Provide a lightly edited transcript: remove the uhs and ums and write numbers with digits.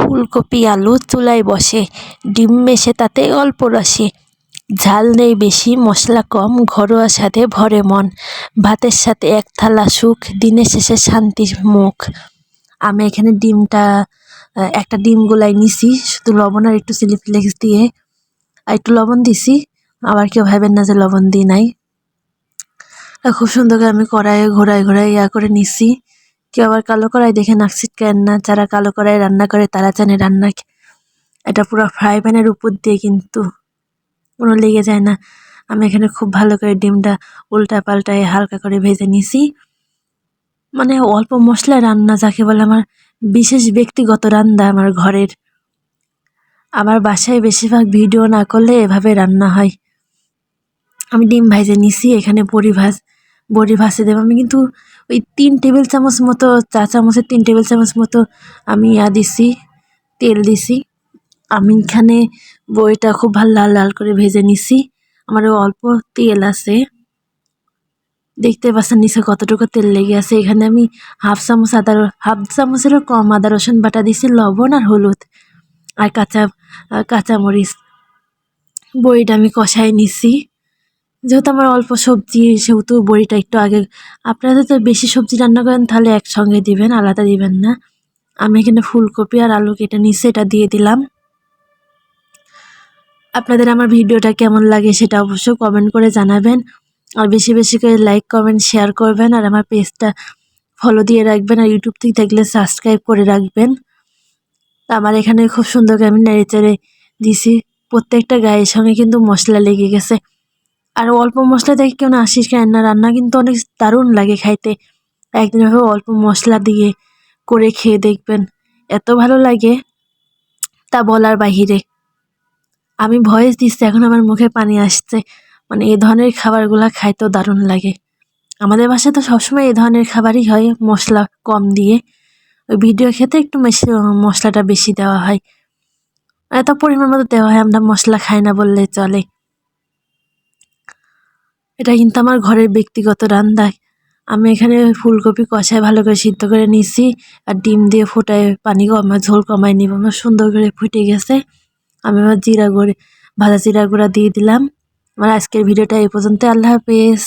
ফুলকপি আলু চুলায় বসে, ডিম মেশে তাতে অল্প রসে, ঝাল নেই বেশি মশলা কম, ঘরোয়া স্বাদে ভরে মন, ভাতের সাথে এক থালা সুখ, দিনের শেষে শান্তির মুখ। আমি এখানে একটা ডিম গুলাই নিছি, শুধু লবণ আর একটু চিলি ফ্লেক্স দিয়ে আর একটু লবণ দিছি। আবার কেউ ভাবেন না যে লবণ দিই নাই। খুব সুন্দর করে আমি কড়াইয়ে ঘোরায় ঘোরায় করে নিছি। কেউ আবার কালো কড়াই দেখে নাক ছিটকায় না, যারা কালো কড়াই রান্না করে তারা জানে এটা পুরো ফ্রাই প্যানের উপর দিয়ে কিন্তু কোনো লেগে যায় না। আমি এখানে খুব ভালো করে ডিমটা উল্টা পাল্টায় হালকা করে ভেজে নিছি। মানে অল্প মশলায় রান্না যাকে বলে আমার বিশেষ ব্যক্তিগত রান্না আমার ঘরের। আমার বাসায় বেশিরভাগ ভিডিও না করলে এভাবে রান্না হয়। আমি ডিম ভাজে নিছি, এখানে বড়ি ভাজতে দেবো। আমি কিন্তু ওই 3 টেবিল চামচ মতো, চা চামচের 3 টেবিল চামচ মতো আমি দিছি, তেল দিছি। আমি এখানে বড়িটা খুব ভালো লাল লাল করে ভেজে নিছি। আমার অল্প তেল আছে, দেখতে পাচ্ছেন নিচে কতটুকু তেল লেগে আছে। এখানে আমি হাফ চামচেরও কম আদা রসুন বাটা দিছি, লবণ আর হলুদ আর কাঁচামরিচ। বড়িটা আমি কষাই নিছি। যেহেতু আমার অল্প সবজি, সেহেতু বড়িটা একটু আগে, আপনারা যদি বেশি সবজি রান্না করেন তাহলে একসঙ্গে দিবেন, আলাদা দিবেন না। আমি এখানে ফুলকপি আর আলু কেটে নিছি, এটা দিয়ে দিলাম। আপনাদের আমার ভিডিওটা কেমন লাগে সেটা অবশ্যই কমেন্ট করে জানাবেন, আর বেশি বেশি করে লাইক কমেন্ট শেয়ার করবেন, আর আমার পেজটা ফলো দিয়ে রাখবেন, আর ইউটিউব থেকে দেখলে সাবস্ক্রাইব করে রাখবেন। আমার এখানে খুব সুন্দর করে আমি নেড়েচেড়ে দিছি। প্রত্যেকটা গায়ের সঙ্গে কিন্তু মশলা লেগে গেছে। আর অল্প মশলা দেখে কেউ না আসিস কেন না, রান্না কিন্তু অনেক দারুণ লাগে খাইতে। একদিন এভাবে অল্প মশলা দিয়ে করে খেয়ে দেখবেন, এত ভালো লাগে তা বলার বাহিরে। আমি ভয়েস দিচ্ছি, এখন আমার মুখে পানি আসছে। মানে এই ধরনের খাবারগুলা খাইতেও দারুণ লাগে। আমাদের বাসায় তো সবসময় এই ধরনের খাবারই হয়, মশলা কম দিয়ে। ওই ভিডিও খেতে একটু মশলাটা বেশি দেওয়া হয়, এত পরিমাণ মতো দেওয়া হয়, আমরা মশলা খাই না বললে চলে। এটা কিন্তু আমার ঘরের ব্যক্তিগত রান্না। আমি এখানে ফুলকপি কষায় ভালো করে সিদ্ধ করে নিছি, আর ডিম দিয়ে ফুটায় পানি ঝোল কমায় নিব। আমার সুন্দর করে ফুটে গেছে। আমি আমার ভাজা জিরা গুঁড়া দিয়ে দিলাম। আমার আজকের ভিডিওটা এই পর্যন্ত। আল্লাহ হাফেজ।